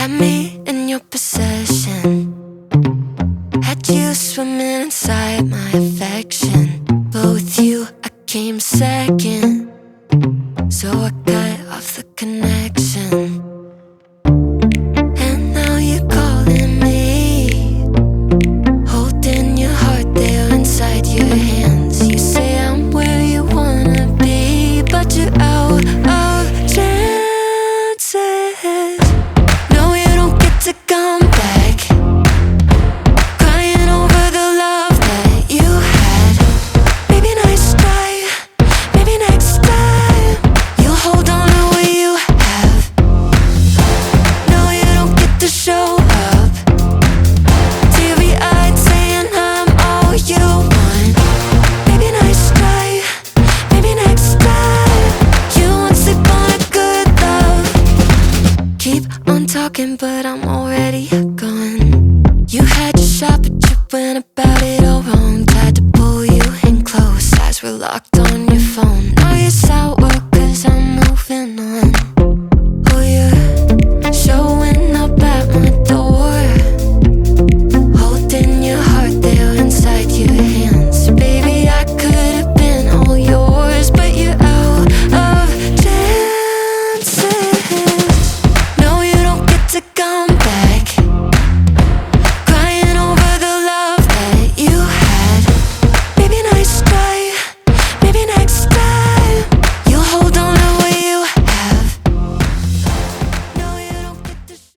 Had me in your possession, had you swimming inside my affection. But with you I came second, so I cut off the connection. And now you're calling me, holding your heart there inside your hands. You say I'm where you wanna be, but you're out of chances. No, you don't get to come back, crying over the love that you had. Maybe nice try, maybe next time you'll hold on to what you have. No, you don't get to show up, teary-eyed saying I'm all you want. Maybe nice try, maybe next time you won't sleep on a good love. Keep on talking, but I'm already gone. You had your shot, but you went about it all wrong. Tried to pull you in close, eyes were locked on